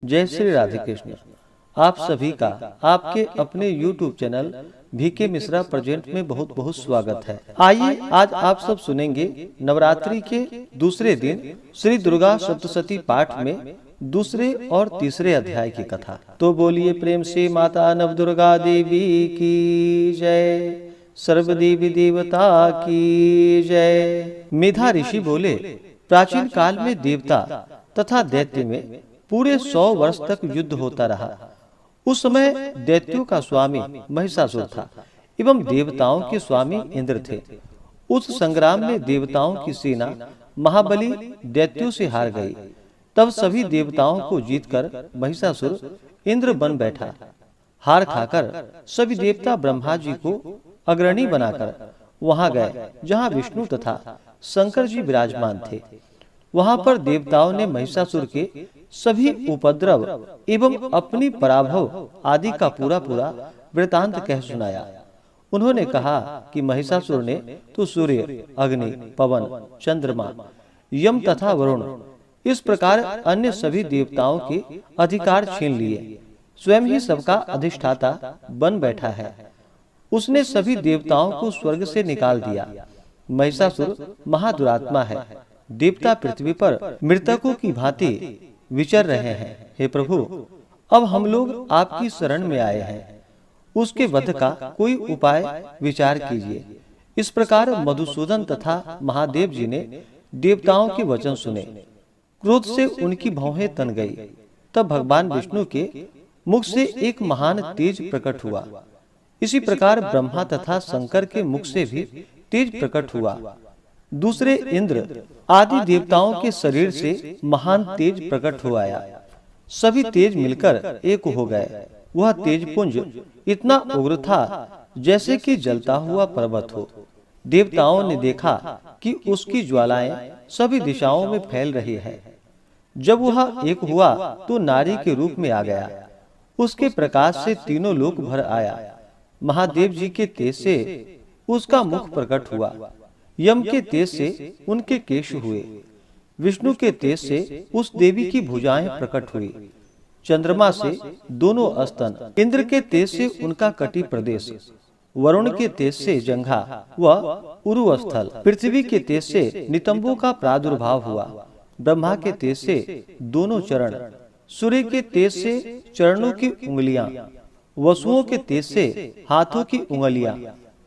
जय श्री राधे कृष्ण। आप सभी का आपके अपने YouTube channel VK Mishra present में बहुत बहुत स्वागत है। आइए आज आप सब सुनेंगे नवरात्रि के दूसरे दिन श्री दुर्गा सप्तशती पाठ में दूसरे और तीसरे अध्याय की कथा। तो बोलिए प्रेम से माता नव दुर्गा देवी की जय, सर्व देवी देवता की जय। मेधा ऋषि बोले, प्राचीन काल में देवता तथा दैत्य में पूरे 100 वर्ष तक युद्ध होता रहा। उस समय दैत्यों का स्वामी महिषासुर था एवं देवताओं के स्वामी इंद्र थे। उस संग्राम में देवताओं की सेना महाबली दैत्यों से हार गई। तब सभी देवताओं को जीतकर महिषासुर इंद्र बन बैठा। हार खाकर सभी देवता ब्रह्मा जी को अग्रणी बनाकर वहां गए जहां विष्णु तथा शंकर जी विराजमान थे। वहां पर देवताओं ने महिषासुर के सभी उपद्रव एवं अपनी पराभव आदि का पूरा वृतांत कह सुनाया। उन्होंने कहा कि महिषासुर ने तो सूर्य, अग्नि, पवन, चंद्रमा, यम तथा वरुण इस प्रकार अन्य सभी देवताओं के अधिकार छीन लिए। स्वयं ही सबका अधिष्ठाता बन बैठा है। उसने सभी देवताओं को स्वर्ग से निकाल दिया। महिषासुर महादुरात्मा है। देवता पृथ्वी पर मृतकों की भांति विचर रहे हैं। हे प्रभु, अब हम लोग आपकी शरण में आए हैं। उसके वध का कोई उपाय विचार कीजिए। इस प्रकार मधुसूदन तथा महादेव जी ने देवताओं के वचन सुने। क्रोध से उनकी भौहें तन गई। तब भगवान विष्णु के मुख से एक महान तेज प्रकट हुआ। इसी प्रकार ब्रह्मा तथा शंकर के मुख से भी तेज प्रकट हुआ। दूसरे इंद्र आदि देवताओं के शरीर से महान तेज प्रकट हो आया। सभी तेज मिलकर एक हो गए। वह तेजपुंज इतना उग्र था जैसे कि जलता हुआ पर्वत हो। देवताओं ने देखा कि उसकी ज्वालाएं सभी दिशाओं में फैल रही है। जब वह एक हुआ तो नारी के रूप में आ गया। उसके प्रकाश से तीनों लोक भर आया। महादेव जी के तेज से उसका मुख प्रकट हुआ। यम के तेज से उनके केश हुए। विष्णु के तेज से उस देवी की भुजाएं प्रकट हुई। चंद्रमा से दोनों स्तन, इंद्र के तेज से उनका कटी प्रदेश, वरुण के तेज से जंघा व उरुस्थल, पृथ्वी के तेज से नितंबों का प्रादुर्भाव हुआ। ब्रह्मा के तेज से दोनों चरण, सूर्य के तेज से चरणों की उंगलियां, वसुओं के तेज से हाथों की उंगलियां,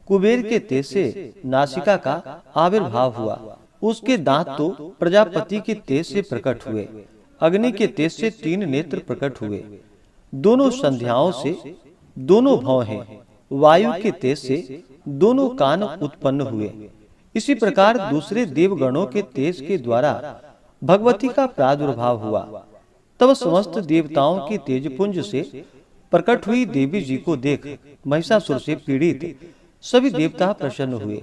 कुबेर के तेज से नासिका का आविर्भाव हुआ। उसके दांत तो प्रजापति के तेज से प्रकट हुए। अग्नि के तेज से 3 नेत्र प्रकट हुए। दोनों संध्याओं से दोनों भौहें, वायु के तेज से दोनों कान उत्पन्न हुए। इसी प्रकार दूसरे देवगणों के तेज के द्वारा भगवती का प्रादुर्भाव हुआ। तब समस्त देवताओं की तेजपुंज से प्रकट हुई देवी जी को देख महिषासुर से पीड़ित सभी देवता प्रसन्न हुए।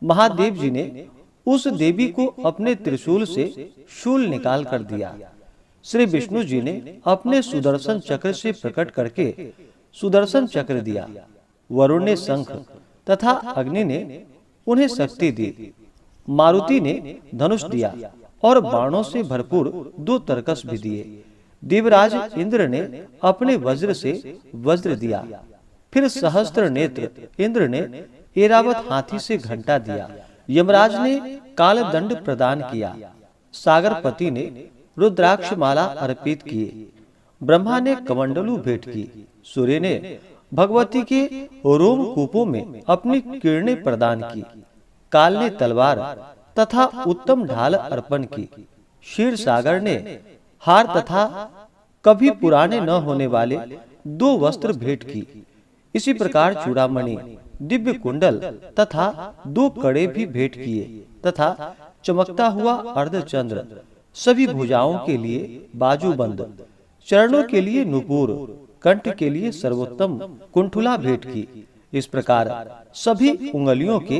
महादेव जी ने उस देवी को अपने त्रिशूल से शूल निकाल कर दिया। श्री विष्णु जी ने अपने सुदर्शन चक्र से प्रकट करके सुदर्शन चक्र दिया। वरुण ने शंख तथा अग्नि ने उन्हें शक्ति दी। मारुति ने धनुष दिया और बाणों से भरपूर 2 तरकस भी दिए। देवराज इंद्र ने अपने वज्र से वज्र दिया। फिर सहस्त्र नेत्र इंद्र ने ऐरावत हाथी से घंटा दिया। यमराज ने कालदंड प्रदान किया। सागरपति ने रुद्राक्ष माला अर्पित किए। ब्रह्मा ने कमंडलू भेंट की। सूर्य ने भगवती के रोम कूपों में अपनी किरणें प्रदान की। काल ने तलवार तथा उत्तम ढाल अर्पण की। क्षीर सागर ने हार तथा कभी पुराने न होने वाले 2 वस्त्र भेंट की। इसी प्रकार चूड़ामणि, दिव्य कुंडल तथा 2 कड़े भी भेंट किए तथा चमकता हुआ अर्धचंद्र, सभी भुजाओं के लिए बाजूबंद, चरणों के लिए नुपुर, कंठ के लिए सर्वोत्तम कुंठुला भेंट की। इस प्रकार सभी उंगलियों के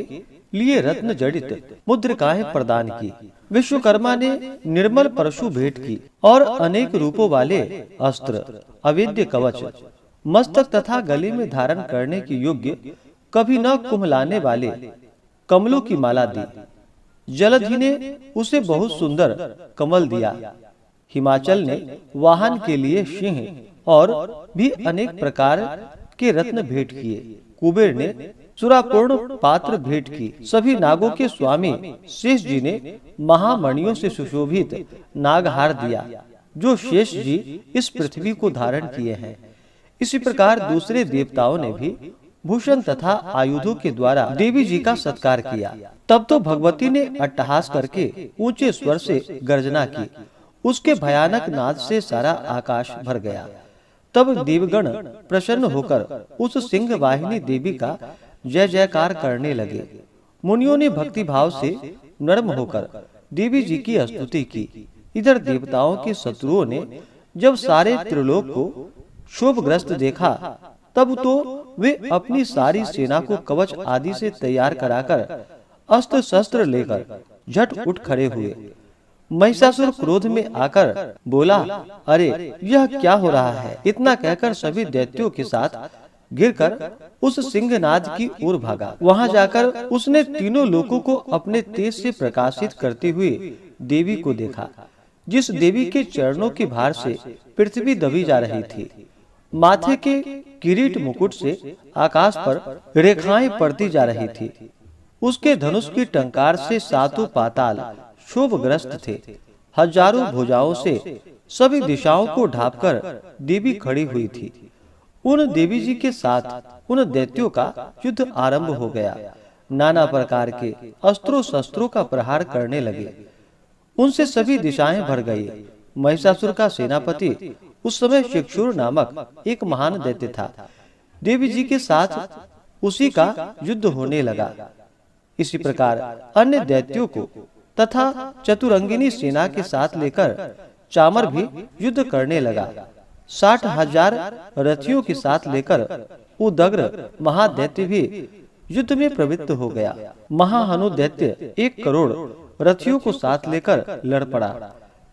लिए रत्न जड़ित मुद्रिकाएं प्रदान की। विश्वकर्मा ने निर्मल परशु भेंट की और अनेक रूपों वाले अस्त्र, अवेद्य कवच, मस्तक तथा गले में धारण करने के योग्य कभी न कुम्हलाने वाले कमलों की माला दी। जलधि ने उसे बहुत सुंदर कमल दिया। हिमाचल ने वाहन के लिए सिंह और भी अनेक प्रकार के रत्न भेंट किए। कुबेर ने सुरापूर्ण पात्र भेंट की। सभी नागों के स्वामी शेष जी ने महामणियों से सुशोभित नागहार दिया, जो शेष जी इस पृथ्वी को धारण किए हैं। इसी प्रकार दूसरे देवताओं ने भी भूषण तथा आयुधों के द्वारा देवी जी का सत्कार किया। तब तो भगवती ने अट्टहास करके ऊंचे स्वर से गर्जना की। उसके भयानक नाद से सारा आकाश भर गया। तब देवगण प्रसन्न होकर उस सिंह वाहिनी देवी का जय जयकार करने लगे। मुनियों ने भक्ति भाव से नर्म होकर देवी जी की स्तुति की। इधर देवताओं के शत्रुओं ने जब सारे त्रिलोक को क्षोभग्रस्त देखा, तब तो वे अपनी सारी सेना को कवच आदि से तैयार कराकर अस्त्र शस्त्र लेकर झट उठ खड़े हुए। महिषासुर क्रोध में आकर बोला, अरे यह क्या हो रहा है? इतना कहकर सभी दैत्यों के साथ गिरकर उस सिंहनाद की ओर भागा। वहां जाकर उसने तीनों लोकों को अपने तेज से प्रकाशित करती हुई देवी को देखा, जिस देवी के चरणों के भार से पृथ्वी दबी जा रही थी। माथे के किरीट मुकुट से आकाश पर रेखाएं पड़ती जा रही थी। उसके धनुष की टंकार से सातों पाताल क्षोभग्रस्त थे। हजारों भुजाओं से सभी दिशाओं को ढांपकर देवी खड़ी हुई थी। उन देवी जी के साथ उन दैत्यों का युद्ध आरंभ हो गया। नाना प्रकार के अस्त्रों शस्त्रों का प्रहार करने लगे। उनसे सभी दिशाएं भर गई। महिषासुर का सेनापति उस समय शिक्षुर नामक एक महान दैत्य था। देवी जी के साथ उसी का युद्ध होने लगा। इसी प्रकार अन्य दैत्यों को तथा चतुरंगिनी सेना के साथ लेकर चामर भी युद्ध करने लगा। 60,000 रथियों के साथ लेकर उदग्र महादैत्य भी युद्ध में प्रवृत्त हो गया। महाहनु दैत्य 1 करोड़ रथियों को साथ लेकर लड़ पड़ा।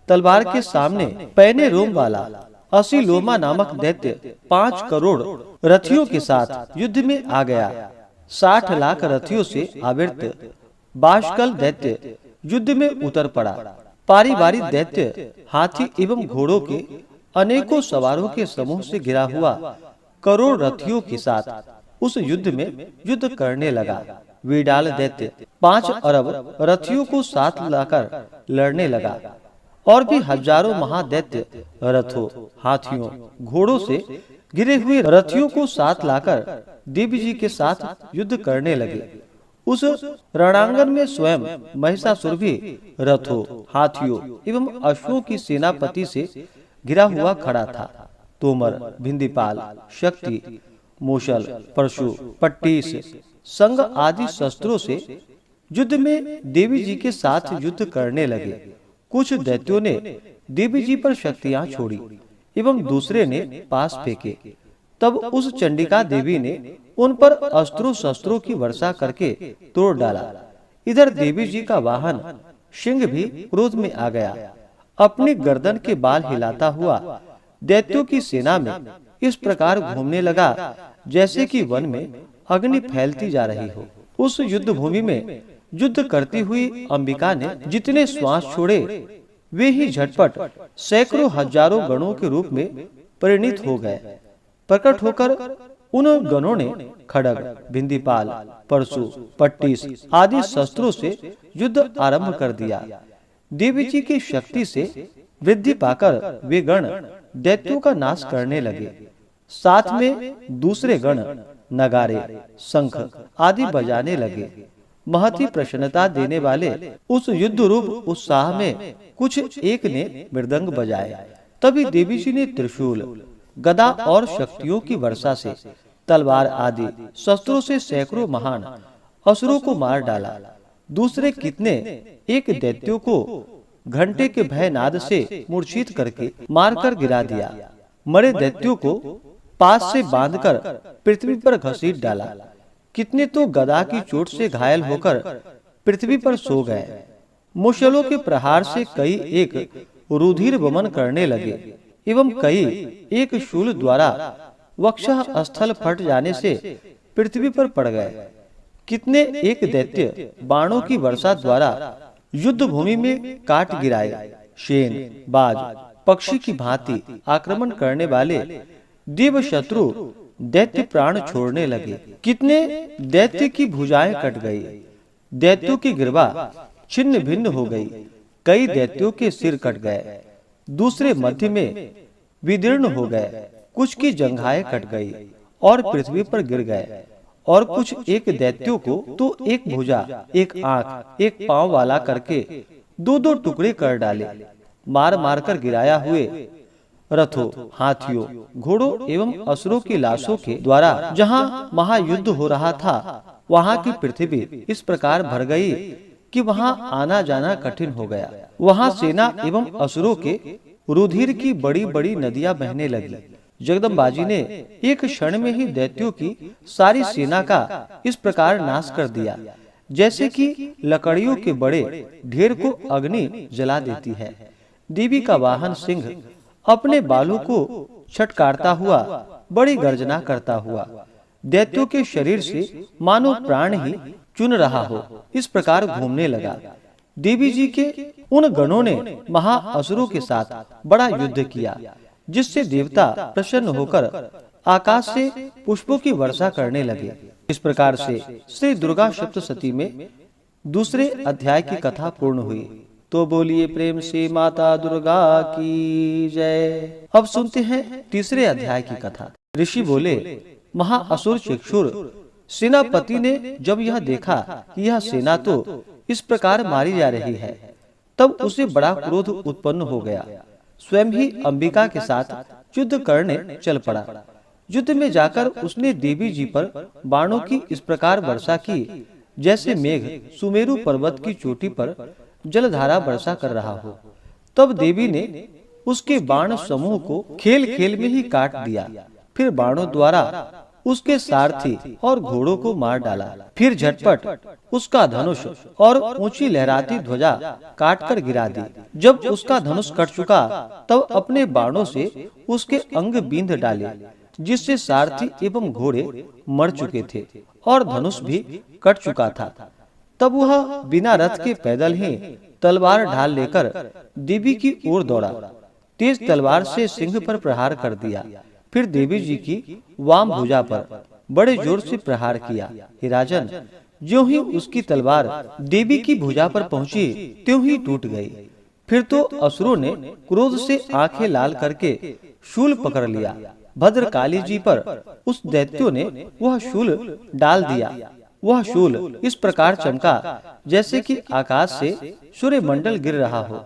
तलवार के सामने पैने रोम वाला असीलोमा नामक दैत्य 5 करोड़ रथियों के साथ युद्ध में आ गया। 60 लाख रथियों से आवृत बाष्कल दैत्य युद्ध में उतर पड़ा। पारी बारी दैत्य हाथी एवं घोड़ों के अनेकों सवारों के समूह से घिरा हुआ करोड़ रथियों के साथ उस युद्ध में युद्ध करने लगा। विडाल दैत्य 5 अरब रथियों को साथ लाकर लड़ने लगा। और भी हजारों महादैत्य रथों, हाथियों, घोड़ों से घिरे हुए रथियों को साथ लाकर देवी जी के साथ युद्ध करने लगे। उस रणांगन में स्वयं महिषासुर भी रथों, हाथियों एवं अश्वों की सेनापति से घिरा हुआ खड़ा था। तोमर, भिंदीपाल, शक्ति, मूषल, परशु, पट्टीस, संग आदि शस्त्रों से युद्ध में देवी जी के साथ युद्ध करने लगे। कुछ दैत्यों ने देवी जी पर शक्तियां छोड़ी एवं दूसरे ने पास फेंके। तब उस चंडिका देवी ने उन पर अस्त्रों शस्त्रों की वर्षा करके तोड़ डाला। इधर देवी जी का वाहन सिंह भी क्रोध में आ गया। अपनी गर्दन के बाल हिलाता हुआ दैत्यों की सेना में इस प्रकार घूमने लगा जैसे कि वन में अग्नि फैलती जा रही हो। उस युद्ध भूमि में युद्ध करती हुई अंबिका ने जितने श्वास छोड़े वे ही झटपट सैकड़ों हजारों गणों के रूप में परिणित हो गए। प्रकट होकर उन गणों ने खड्ग, भिंदीपाल, परशु, पट्टीस आदि शस्त्रों से युद्ध आरंभ कर दिया। देवी जी की शक्ति से वृद्धि पाकर वे गण दैत्यों का नाश करने लगे। साथ में दूसरे गण नगारे, शंख आदि बजाने लगे। महती प्रसन्नता देने वाले उस युद्ध रूप उत्साह में कुछ एक ने मृदंग बजाए। तभी देवी जी ने त्रिशूल, गदा और शक्तियों की वर्षा से तलवार आदि शस्त्रों से सैकड़ों महान असुरों को मार डाला। दूसरे कितने एक दैत्यों को घंटे के भयनाद से मूर्छित करके मारकर गिरा दिया। मरे दैत्यों को पास से बांधकर पृथ्वी पर घसीट डाला। कितने तो गदा की चोट से घायल होकर पृथ्वी पर सो गए। मुशलों के प्रहार से कई एक रुधिर वमन करने लगे एवं कई एक शूल द्वारा वक्षः स्थल फट जाने से पृथ्वी पर पड़ गए। कितने एक दैत्य बाणों की वर्षा द्वारा युद्ध भूमि में काट गिराए। शेन, बाज, पक्षी की भांति आक्रमण करने वाले दिव्य शत्रु दैत्य प्राण छोड़ने लगे। कितने दैत्य की भुजाएं कट गई, दैत्यों की गिरवा छिन्न भिन्न हो गई, कई दैत्यों के सिर कट गए, दूसरे मध्य में विदीर्ण हो गए, कुछ की जंघाएं कट गई और पृथ्वी पर गिर गए, और कुछ एक दैत्यों को तो एक भुजा, एक आंख, एक पांव वाला करके दो दो टुकड़े कर डाले। मार मार कर गिराया हुए रथों, हाथियों, घोड़ों एवं असुरों की लाशों के द्वारा जहाँ महायुद्ध हो रहा था, वहाँ की पृथ्वी इस प्रकार भर गई कि वहाँ आना जाना कठिन हो गया। वहाँ सेना एवं असुरों के रुधिर की बड़ी बड़ी नदियां बहने लगी। जगदम्बा जी ने एक क्षण में ही दैत्यों की सारी सेना का इस प्रकार नाश कर दिया, जैसे कि लकड़ियों के बड़े ढेर को अग्नि जला देती है। देवी का वाहन सिंह अपने बालों को छटकारता हुआ, बड़ी गर्जना करता हुआ, दैत्यों के शरीर से मानो प्राण ही चुन रहा हो, इस प्रकार घूमने लगा। देवी जी के उन गणों ने महाअसुरों के साथ बड़ा युद्ध किया, जिससे देवता प्रसन्न होकर आकाश से पुष्पों की वर्षा करने लगे। इस प्रकार से श्री दुर्गा सप्तशती में दूसरे अध्याय की कथा पूर्ण हुई। तो बोलिए प्रेम से माता दुर्गा की जय। अब सुनते हैं तीसरे अध्याय की कथा। ऋषि बोले, महाअसुर चक्षुर सेनापति ने जब यह देखा कि यह सेना तो इस प्रकार मारी जा रही है, तब उसे बड़ा क्रोध उत्पन्न हो गया। स्वयं ही अंबिका के साथ युद्ध करने चल पड़ा। युद्ध में जाकर उसने देवी जी पर बाणों की इस प्रकार वर्षा की, जैसे मेघ सुमेरु पर्वत की चोटी पर जलधारा वर्षा कर रहा हो। तब देवी ने उसके बाण समूह को खेल खेल में ही काट दिया। फिर बाणों द्वारा उसके सारथी और घोड़ों को मार डाला। फिर झटपट उसका धनुष और ऊंची लहराती ध्वजा काटकर गिरा दी। जब उसका धनुष कट चुका, तब अपने बाणों से उसके अंग बींध डाले, जिससे सारथी एवं घोड़े मर चुके थे और धनुष भी कट चुका था। तब वह बिना रथ के पैदल ही तलवार ढाल लेकर देवी की ओर दौड़ा। तेज तलवार से सिंह पर प्रहार कर दिया। फिर देवी जी की वाम भुजा पर बड़े जोर से प्रहार किया। हे राजन, ज्यों ही उसकी तलवार देवी की भुजा पर पहुंची, त्यों ही टूट गई। फिर तो असुरों ने क्रोध से आंखें लाल करके शूल पकड़ लिया। भद्रकाली जी पर उस दैत्यों ने वह शूल डाल दिया। वह शूल इस प्रकार चमका जैसे कि आकाश से सूर्य मंडल गिर रहा हो।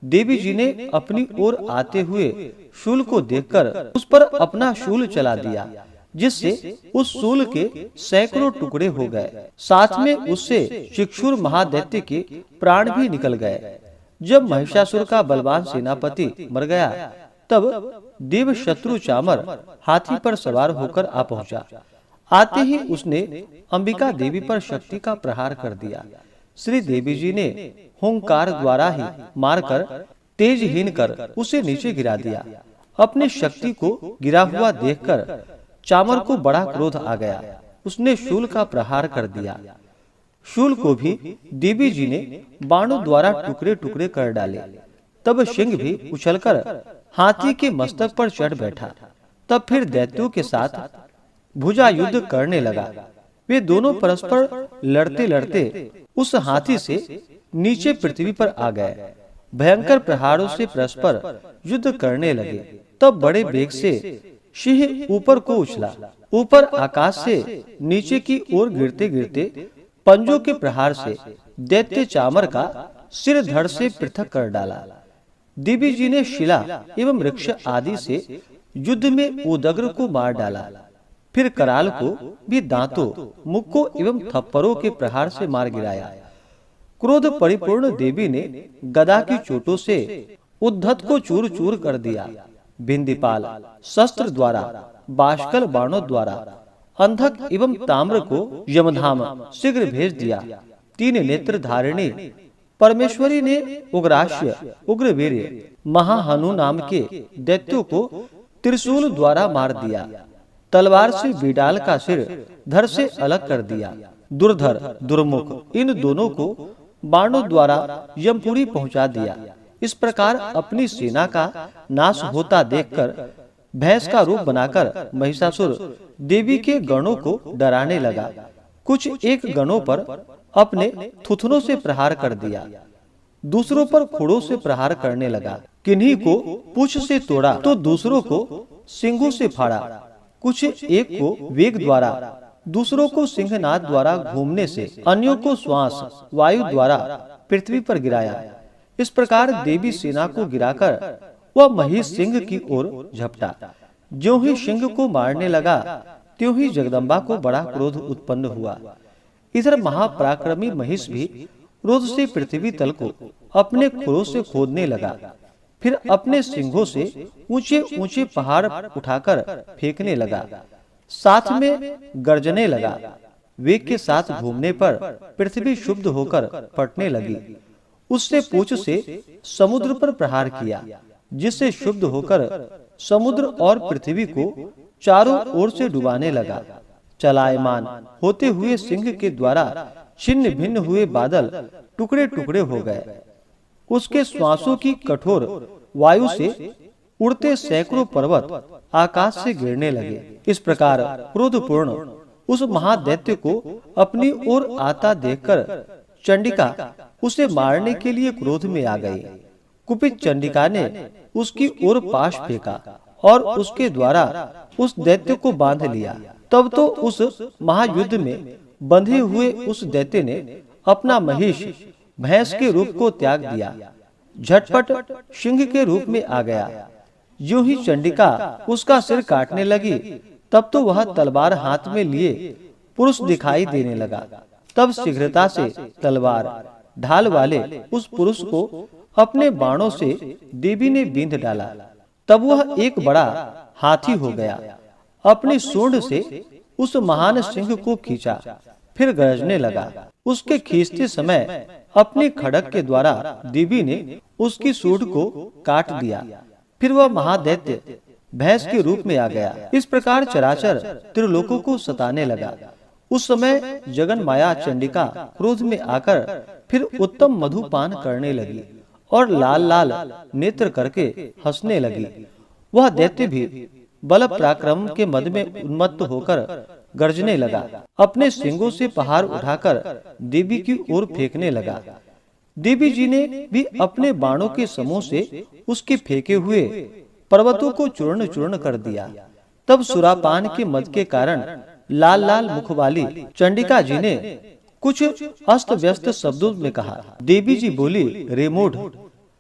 देवी जी ने अपनी ओर आते हुए शूल को देखकर उस पर अपना शूल चला दिया, जिससे उस शूल के सैकड़ों टुकड़े हो गए। साथ में उससे चक्षुर महादैत्य के प्राण भी निकल गए। जब महिषासुर का बलवान सेनापति मर गया, तब देव शत्रु चामर हाथी पर सवार होकर आ पहुंचा। आते ही उसने अंबिका देवी पर शक्ति का प्रहार कर दिया। श्री देवी जी ने हुंकार द्वारा ही मारकर तेजहीन कर उसे नीचे गिरा दिया। अपनी शक्ति को गिरा हुआ देखकर चामर को बड़ा क्रोध आ गया। उसने शूल का प्रहार कर दिया। शूल को भी देवी जी ने बाणों द्वारा टुकड़े टुकड़े कर डाले। तब सिंह भी उछलकर हाथी के मस्तक पर चढ़ बैठा। तब फिर दैत्यों के साथ भुजा युद्ध करने लगा। वे दोनों परस्पर लड़ते लड़ते उस हाथी से नीचे पृथ्वी पर आ गए। भयंकर प्रहारों से परस्पर युद्ध करने लगे। तब बड़े वेग से सिंह ऊपर को उछला। ऊपर आकाश से नीचे की ओर गिरते गिरते पंजों के प्रहार से दैत्य चामर का सिर धड़ से पृथक कर डाला। देवी जी ने शिला एवं वृक्ष आदि से युद्ध में उदग्र को मार डाला। फिर कराल को भी दांतों, मुक्कों एवं थप्पड़ों के प्रहार से मार गिराया। क्रोध परिपूर्ण देवी ने गदा की चोटों से उद्धत को चूर चूर कर दिया। बिंदीपाल शस्त्र द्वारा, बाष्कल बाणों द्वारा अंधक एवं ताम्र को यमधाम शीघ्र भेज दिया। तीन नेत्र धारिणी परमेश्वरी ने उग्राश्य, उग्रवीर्य, महाहनु नाम के दैत्यों को त्रिशूल द्वारा मार दिया। तलवार से बिडाल का सिर धड़ से अलग कर दिया। दुर्धर, दुर्मुख इन दोनों को बाणों द्वारा यमपुरी पहुंचा दिया। इस प्रकार अपनी सेना का नाश होता देखकर भैंस का रूप बनाकर महिषासुर देवी के गणों को डराने लगा। कुछ एक गणों पर अपने थुथनों से प्रहार कर दिया, दूसरों पर खुड़ों से प्रहार करने लगा। किन्हीं को पूंछ से तोड़ा तो दूसरों को सिंगों से फाड़ा। कुछ एक को वेग द्वारा, दूसरों को सिंहनाद द्वारा घूमने से, अन्यों को श्वास वायु द्वारा पृथ्वी पर गिराया। इस प्रकार देवी सेना को गिराकर वह महिष सिंह की ओर झपटा। ज्यों ही सिंह को मारने लगा त्यों ही जगदम्बा को बड़ा क्रोध उत्पन्न हुआ। इधर महापराक्रमी महिष भी क्रोध से पृथ्वी तल को अपने खुरों से खोदने लगा। फिर अपने सिंघों से ऊंचे ऊंचे पहाड़ उठाकर फेंकने लगा, साथ में गर्जने लगा। वेग के साथ घूमने पर पृथ्वी शुद्ध होकर फटने लगी। उससे पूंछ से समुद्र पर प्रहार किया, जिससे शुद्ध होकर समुद्र और पृथ्वी को चारों ओर से डुबाने लगा। चलायमान होते हुए सिंह के द्वारा छिन्न भिन्न हुए बादल टुकड़े टुकड़े हो गए। उसके श्वासों की कठोर वायु से उड़ते सैकड़ों पर्वत आकाश से गिरने लगे। इस प्रकार क्रोधपूर्ण उस महादैत्य को अपनी ओर आता देखकर चंडिका उसे मारने के लिए क्रोध में आ गई। कुपित चंडिका ने उसकी ओर पाश फेंका और उसके द्वारा उस दैत्य को बांध लिया। तब तो उस महायुद्ध में बंधे हुए उस दैत्य ने अपना महिष भैंस के रूप को त्याग दिया, झटपट सिंह के रूप में आ गया। यूं ही चंडिका उसका सिर काटने लगी, तब तो वह तलवार हाथ में लिए पुरुष दिखाई देने लगा। तब शीघ्रता से तलवार ढाल वाले उस पुरुष को अपने बाणों से देवी ने बींध डाला। तब वह एक बड़ा हाथी हो गया। अपनी सूंड से उस महान सिंह को खींचा, फिर गरजने लगा। उसके खींचते समय अपने खड़ग के द्वारा देवी ने उसकी सूंड को काट दिया। फिर वह महादैत्य भैंस के रूप में आ गया। इस प्रकार चराचर त्रिलोकों को सताने लगा। उस समय जगन माया चंडिका क्रोध में आकर फिर उत्तम मधुपान करने लगी और लाल लाल नेत्र करके हंसने लगी। वह दैत्य भी बल पराक्रम के मद में उन्मत्त होकर गर्जने लगा। अपने सिंगों से पहाड़ उठाकर देवी की ओर फेंकने लगा। देवी जी ने भी अपने बाणों के समूह से उसके फेंके हुए पर्वतों को चूर्ण चूर्ण कर दिया। तब सुरापान के मद के कारण लाल लाल मुख वाली चंडिका जी ने कुछ अस्त व्यस्त शब्दों में कहा। देवी जी बोली, रे मूढ़,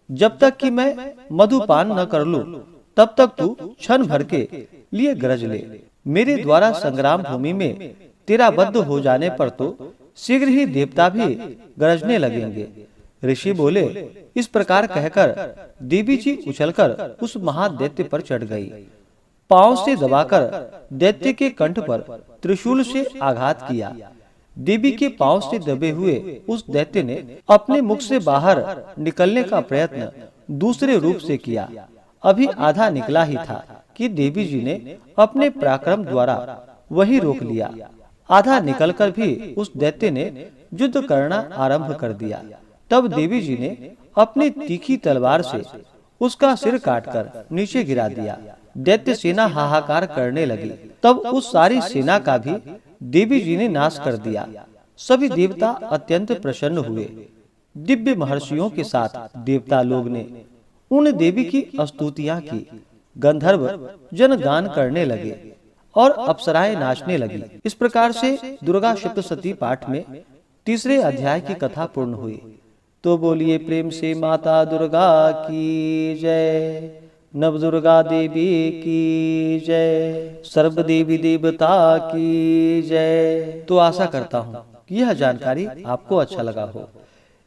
जब तक कि मैं मधुपान न कर लूं, तब तक तू क्षण भर के लिए गरज ले। मेरे द्वारा संग्राम भूमि में तेरा बद्ध हो जाने पर तो शीघ्र ही देवता भी गरजने लगेंगे। ऋषि बोले। इस प्रकार कहकर देवी जी उछलकर उस महादैत्य पर चढ़ गई। पांव से दबाकर दैत्य के कंठ पर त्रिशूल से आघात किया। देवी के पांव से दबे हुए उस दैत्य ने अपने मुख से बाहर निकलने का प्रयत्न दूसरे रूप से किया। अभी आधा निकला ही था कि देवी जी ने अपने पराक्रम द्वारा वही रोक लिया। आधा निकलकर भी उस दैत्य ने युद्ध करना आरंभ कर दिया। तब देवी जी ने अपनी तीखी तलवार से उसका सिर काटकर नीचे गिरा दिया। दैत्य सेना हाहाकार करने लगी। तब उस सारी सेना का भी देवी जी ने नाश कर दिया। सभी देवता अत्यंत प्रसन्न हुए। दिव्य महर्षियों के साथ देवता लोग ने उन देवी की स्तुतियां की। गंधर्व जन गान करने लगे और अप्सराएं नाचने लगी। इस प्रकार से दुर्गा सप्तशती पाठ में तीसरे अध्याय की कथा पूर्ण हुई। तो बोलिए प्रेम से माता दुर्गा की जय, नव दुर्गा देवी की जय, सर्व देवी देवता की जय। तो आशा करता हूँ कि यह जानकारी आपको अच्छा लगा हो।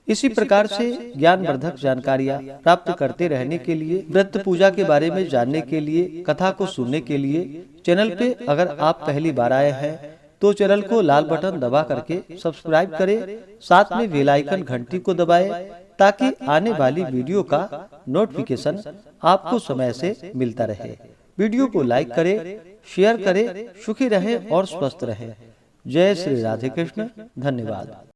इसी प्रकार से ज्ञानवर्धक जानकारियाँ प्राप्त करते रहने के लिए, व्रत पूजा के बारे में जानने के लिए, कथा को सुनने के लिए चैनल पे अगर आप पहली बार आए हैं तो चैनल को लाल बटन दबा करके सब्सक्राइब करें, साथ में बेल आइकन घंटी को दबाएं ताकि आने वाली वीडियो का नोटिफिकेशन आपको समय से मिलता रहे। वीडियो को लाइक करें, शेयर करें। सुखी रहें और स्वस्थ रहें। जय श्री राधे कृष्ण। धन्यवाद।